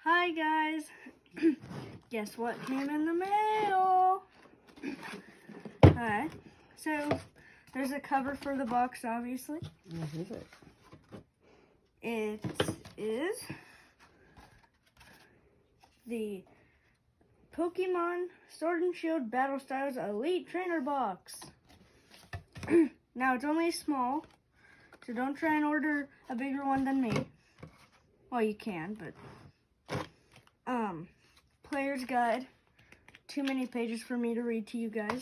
Hi guys, guess what came in the mail? Alright, so there's a cover for the box, obviously. What is it? It is the Pokemon Sword and Shield Battle Styles Elite Trainer Box. Now it's only small, so don't try and order a bigger one than me. Well, you can, but player's guide. Too many pages for me to read to you guys.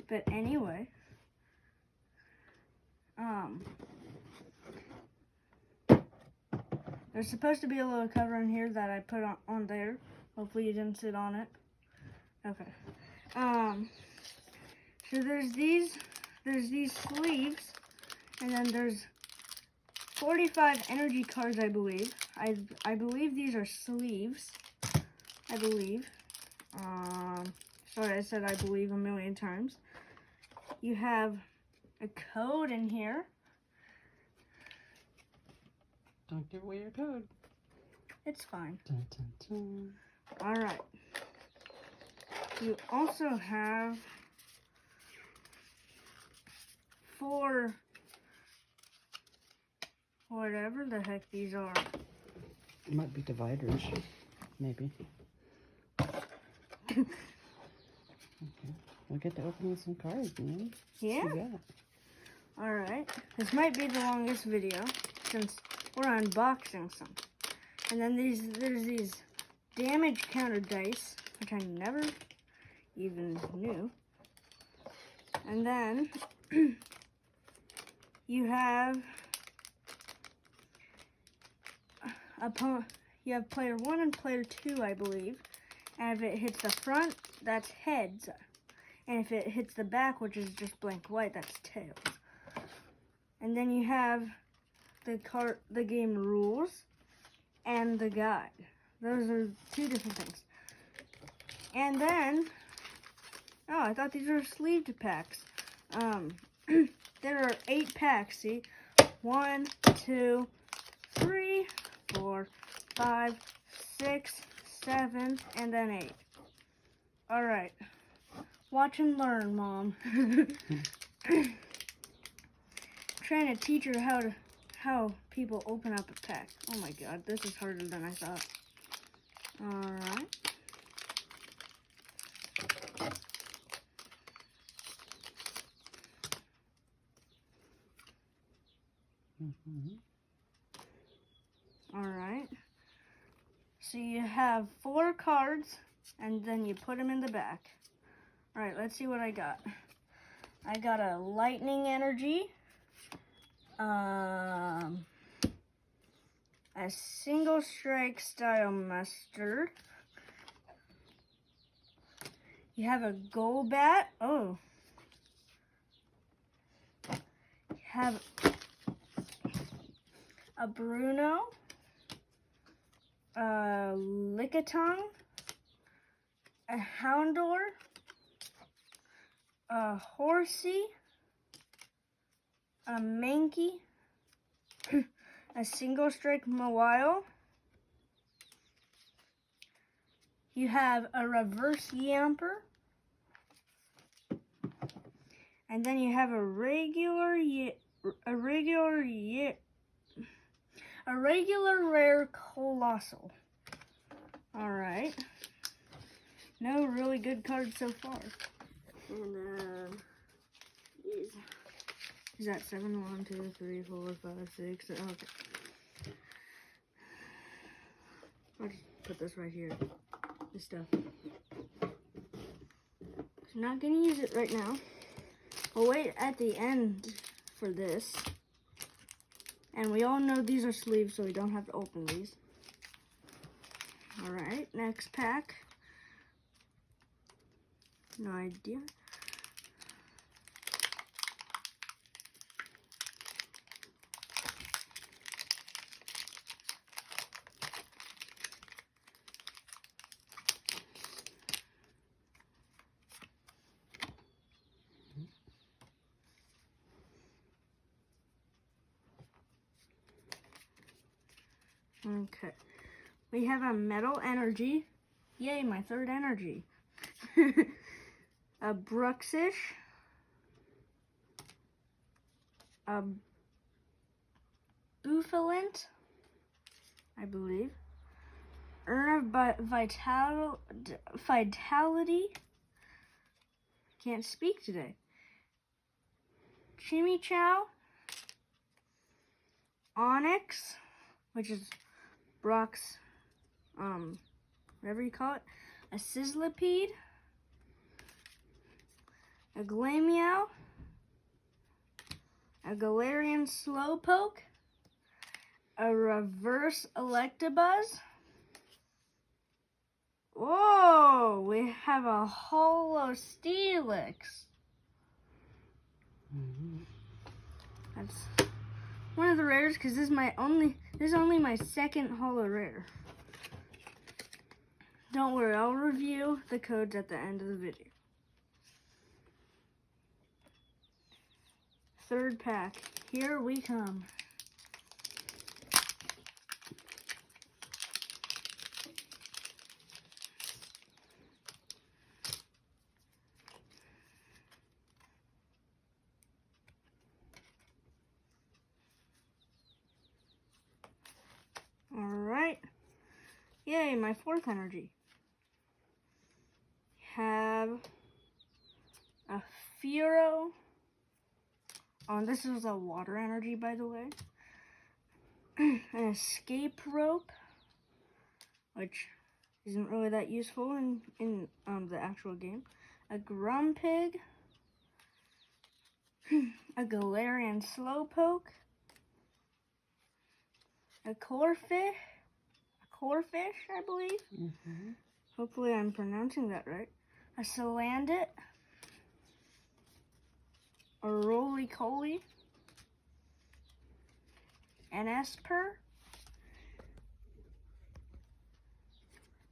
But anyway, there's supposed to be a little cover in here that I put on there. Hopefully you didn't sit on it. Okay. So there's these sleeves, and then there's 45 energy cards, I believe. I believe these are sleeves. I believe. Sorry, I said I believe a million times. You have a code in here. Don't give away your code. It's fine. Dun, dun, dun. All right. You also have 4 whatever the heck these are. It might be dividers, maybe. Okay. We'll get to opening some cards, man. Yeah. All right. This might be the longest video since we're unboxing some. And then there's these damage counter dice, which I never even knew. And then you have you have player 1 and player 2, I believe. And if it hits the front, that's heads. And if it hits the back, which is just blank white, that's tails. And then you have the game rules and the guide. Those are 2 different things. And then, oh, I thought these were sleeved packs. There are 8 packs, see? 1, 2, 3, 4, 5, 6, 7, and then 8. All right. Watch and learn, Mom. Trying to teach her how people open up a pack. Oh my God, this is harder than I thought. All right. All right. So you have 4 cards, and then you put them in the back. All right, let's see what I got. I got a lightning energy, a single strike style mustard. You have a Golbat. Oh. You have a Bruno, a Lickitung, a Houndour, a Horsey, a Mankey, a single strike Mawile. You have a reverse Yamper. And then you have a regular rare Coalossal. All right. No really good cards so far. And is that 7? 1, 2, 3, 4, 5, 6. Okay. I'll just put this right here. This stuff. So I'm not gonna use it right now. I'll wait at the end for this. And we all know these are sleeves, so we don't have to open these. All right, next pack. No idea. Okay. We have a metal energy. Yay, my third energy. A Bruxish. A Buffalant, I believe. Urn of Vitality. Can't speak today. Chimichow. Onyx, which is Brock's, whatever you call it. A Sizzlipede. A Glameow. A Galarian Slowpoke. A Reverse Electabuzz. Whoa, we have a Holo Steelix. That's one of the rares because this is only my second holo rare. Don't worry, I'll review the codes at the end of the video. Third pack, here we come. Alright. Yay, my fourth energy. Have a Furo. Oh, this is a water energy, by the way. An Escape Rope, which isn't really that useful in the actual game. A Grumpig. A Galarian Slowpoke. A Corfish, I believe. Hopefully I'm pronouncing that right. A Salandit. A Roly-Coly. An Esper.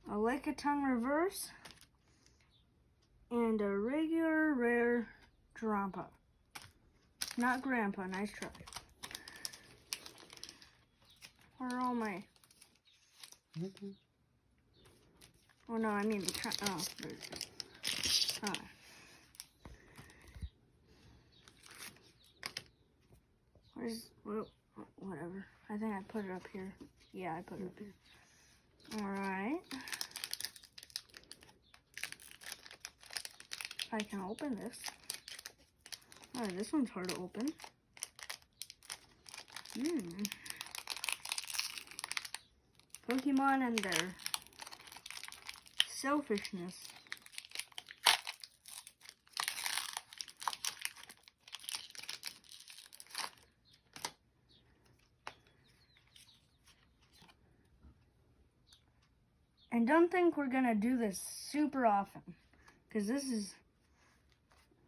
A Lickitung Reverse. And a regular rare Drampa. Not Grandpa, nice try. Where are all my... Oh no, I mean the... Oh, there it is. Whatever. I think I put it up here. Yeah, I put it up here. Alright. If I can open this. Oh, this one's hard to open. Pokemon and their selfishness. And don't think we're gonna do this super often, because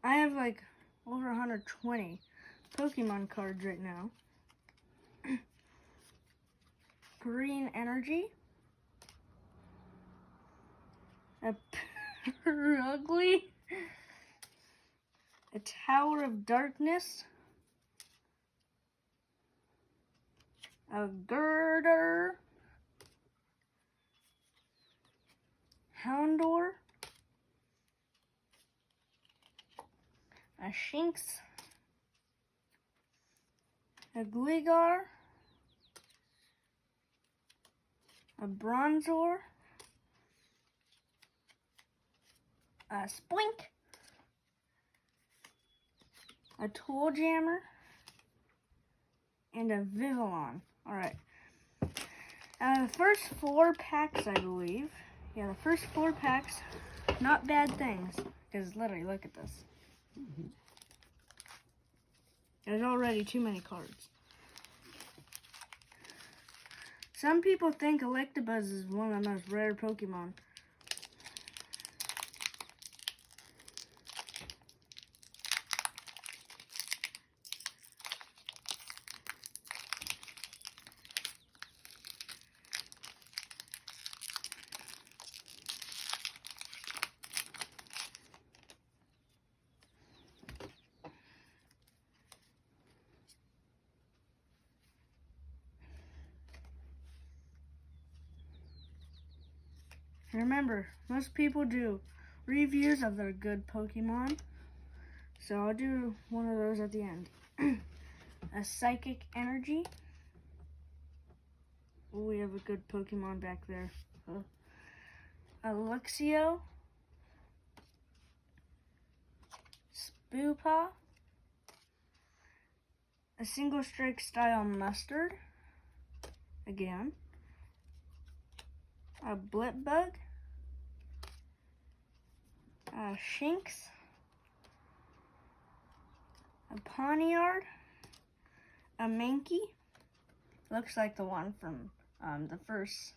I have like over 120 Pokemon cards right now. Green energy. A Purugly. A Tower of Darkness. A Girder. Houndor. A Shinx. A Gligar. A Bronzor. A Splink. A Tool Jammer. And a Vivillon. Alright. The first 4 packs, I believe. Yeah, the first 4 packs, not bad things. Because literally, look at this. There's already too many cards. Some people think Electabuzz is one of the most rare Pokemon. Remember, most people do reviews of their good Pokemon, so I'll do one of those at the end. A Psychic Energy. Oh, we have a good Pokemon back there. A Luxio. Spoopa. A Single Strike Style Mustard. Again. A Blipbug. A Shinx. A Pawniard. A Mankey. Looks like the one from the first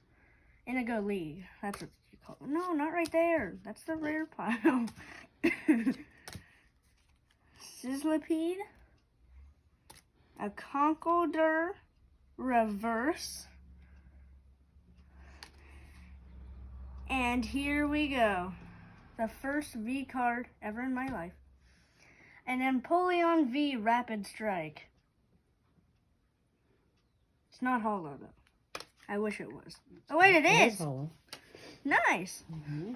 Indigo League. That's what you call it. No, not right there. That's the rare pile. Sizzlipede. A Conkeldurr Reverse. And here we go. The first V card ever in my life. An Empoleon V Rapid Strike. It's not holo though. I wish it was. Oh wait, it is! Holo. Nice! Mm-hmm.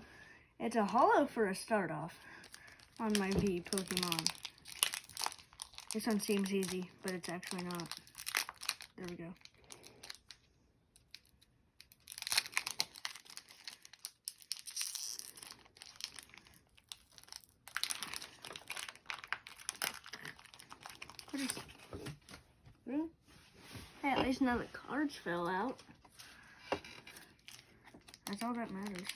It's a holo for a start off on my V Pokemon. This one seems easy, but it's actually not. There we go. What is it? Really? Hey, at least now the cards fell out. That's all that matters.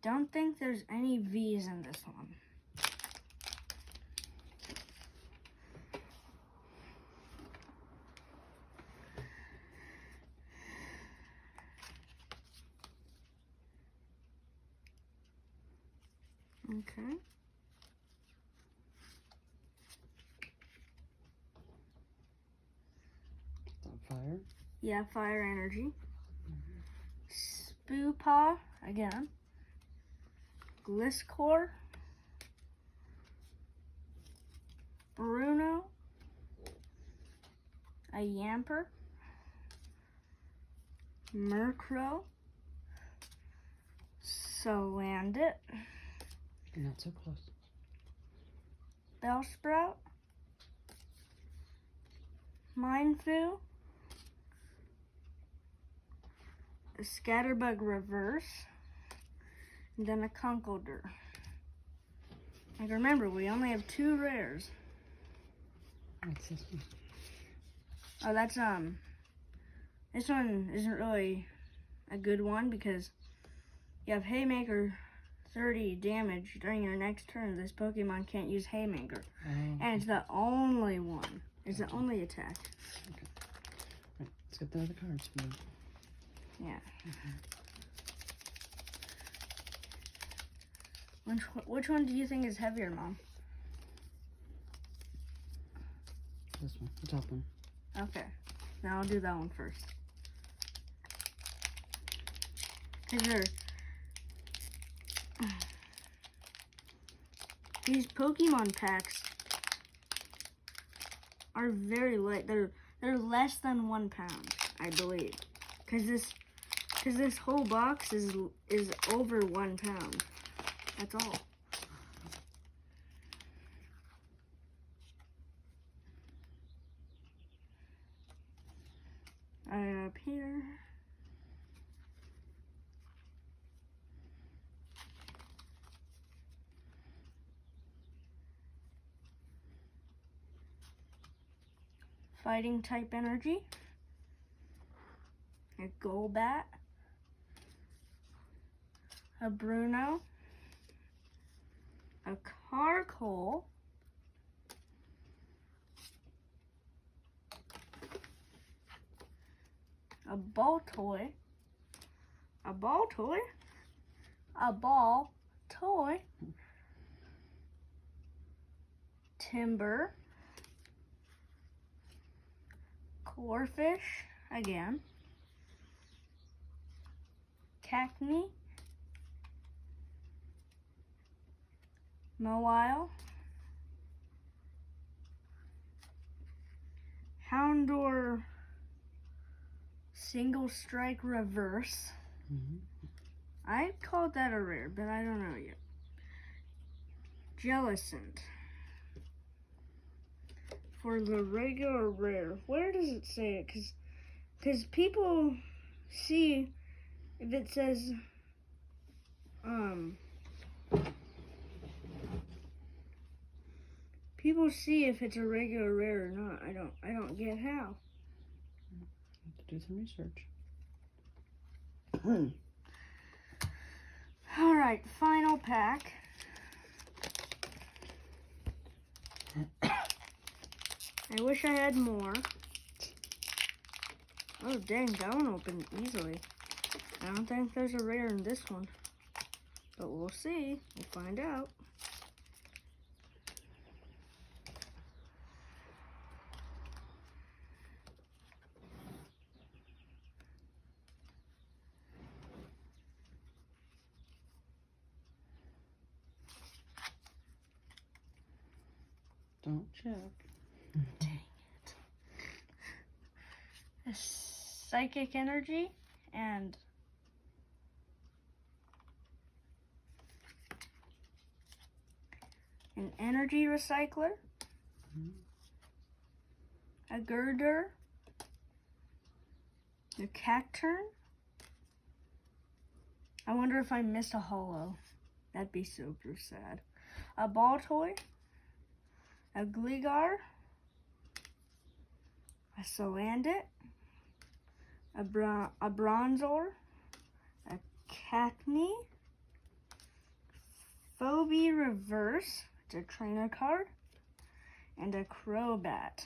Don't think there's any V's in this one. Okay. Is that fire? Yeah, Fire Energy. Spoopa again. Gliscor. Bruno. A Yamper. Murkrow. Salandit. Not so close. Bellsprout. Mindfu. A Scatterbug Reverse. And then a Conkeldurr. Like remember, we only have 2 rares. What's this one? Oh, that's this one isn't really a good one because you have Haymaker 30 damage during your next turn. This Pokemon can't use Haymaker. Oh. And it's the only one. It's the only attack. Okay. Right. Let's get the other cards. Yeah. Mm-hmm. Which one do you think is heavier, Mom? This one, the top one. Okay. Now I'll do that one first. These Pokemon packs are very light. They're less than 1 pound, I believe. Cause this whole box is over 1 pound. That's all. Up here. Fighting type energy. A Golbat. A Bruno. A Carkol. A Baltoy. A Baltoy. A Baltoy. Timber. Corphish again. Cacnea. Mawile, Houndour Single Strike Reverse. I'd call that a rare, but I don't know yet. Jellicent. For the regular rare, where does it say it? Because people see if it says, people see if it's a regular rare or not. I don't get how. Have to do some research. All right, final pack. I wish I had more. Oh dang, that one opened easily. I don't think there's a rare in this one. But we'll see. We'll find out. Don't check. Dang it. A Psychic Energy and an Energy Recycler, a Girder, a Cacturn. I wonder if I missed a holo. That'd be super sad. A Ball Toy, a Gligar, a Salandit, a Bronzor, a Cacney, Phobie Reverse, it's a trainer card, and a Crobat.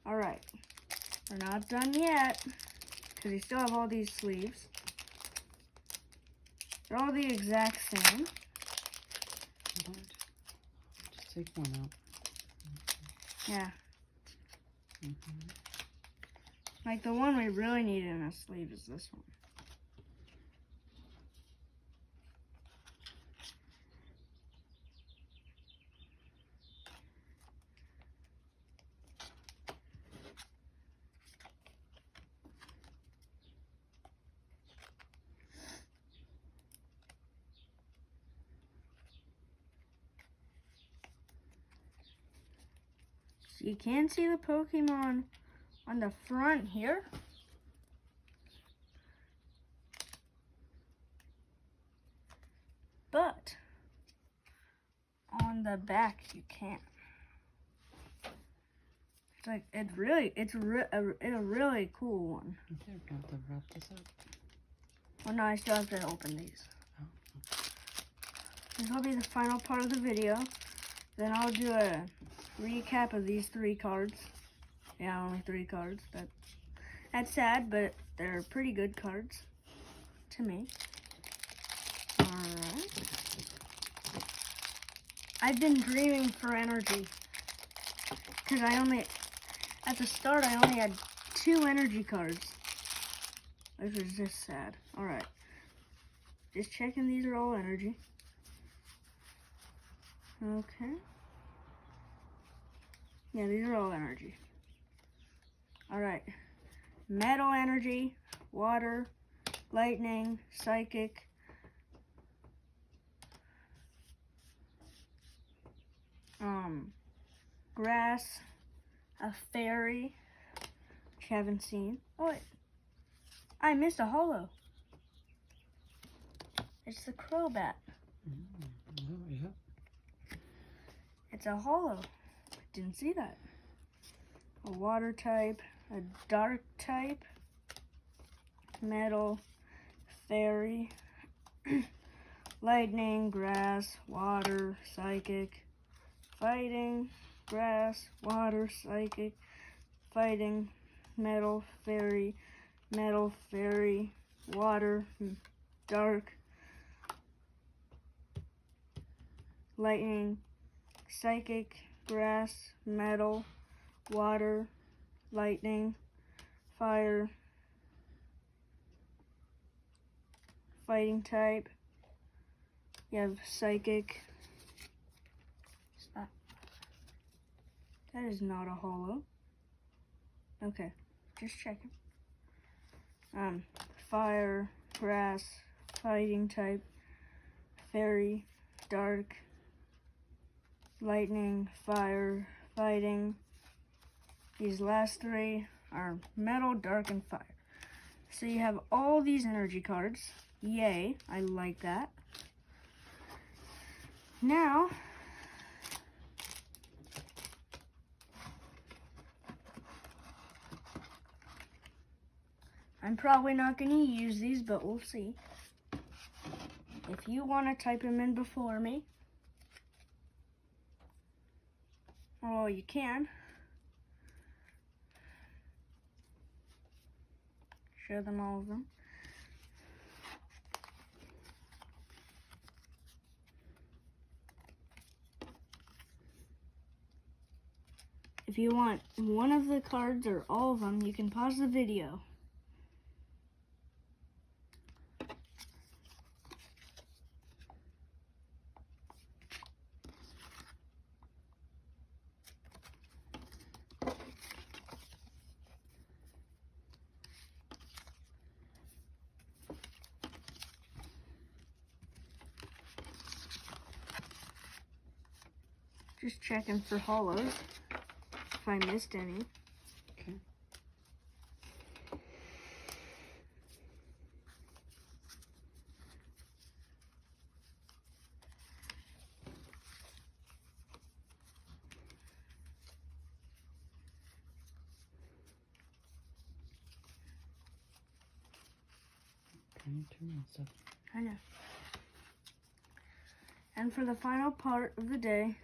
Alright, we're not done yet, because we still have all these sleeves. They're all the exact same. Just take one out. Yeah. Like the one we really need in a sleeve is this one. So you can see the Pokemon on the front here. But on the back you can't. It's like it's a really cool one. Okay, we're going to wrap this up. Well, no, I still have to open these. This will be the final part of the video. Then I'll do a recap of these 3 cards. Yeah, only 3 cards. That's sad, but they're pretty good cards to me. Alright. I've been dreaming for energy. Because at the start, I only had 2 energy cards. Which was just sad. Alright. Just checking these are all energy. Okay. Yeah, these are all energy. Alright. Metal energy, water, lightning, psychic, grass, a fairy, which I haven't seen. Oh, wait. I missed a holo. It's the Crobat. Oh, yeah. It's a holo. Didn't see that. A water type, a dark type, metal, fairy, lightning, grass, water, psychic, fighting, grass, water, psychic, fighting, metal, fairy, water, dark, lightning, psychic, grass, metal, water, lightning, fire, fighting type. You have psychic, That is not a holo. Okay, just checking. Fire, grass, fighting type, fairy, dark, lightning, fire, fighting. These last three are metal, dark, and fire. So you have all these energy cards. Yay, I like that. Now, I'm probably not going to use these, but we'll see. If you want to type them in before me, well, you can. Show them all of them. If you want one of the cards or all of them, you can pause the video. Just checking for holos, if I missed any. Okay. Trying to turn myself. I know. And for the final part of the day,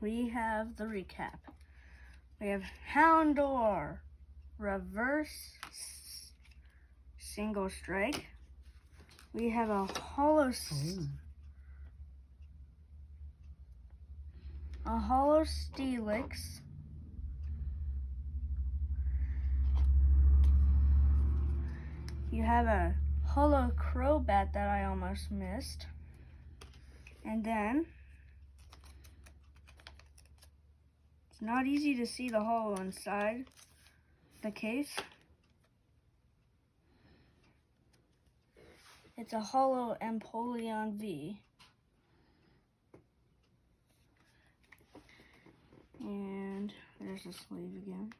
we have the recap. We have Houndor, reverse single strike. We have a holo Steelix. You have a holo Crobat that I almost missed. And then it's not easy to see the holo inside the case. It's a holo EMPOLION V. And there's the sleeve again.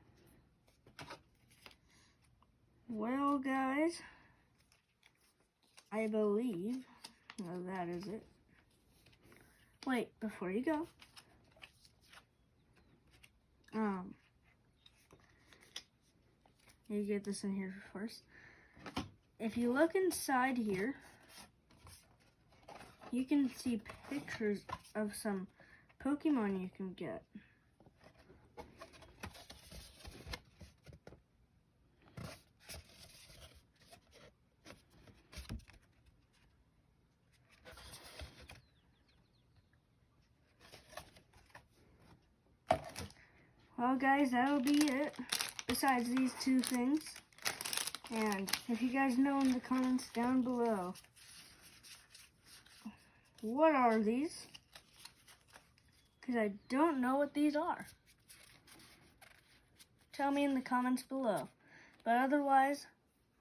Well, guys, I believe that is it. Wait, before you go, you get this in here first. If you look inside here, you can see pictures of some Pokemon you can get. Well, guys, that'll be it, besides these two things. And if you guys know in the comments down below, what are these? Because I don't know what these are. Tell me in the comments below. But otherwise,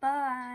bye.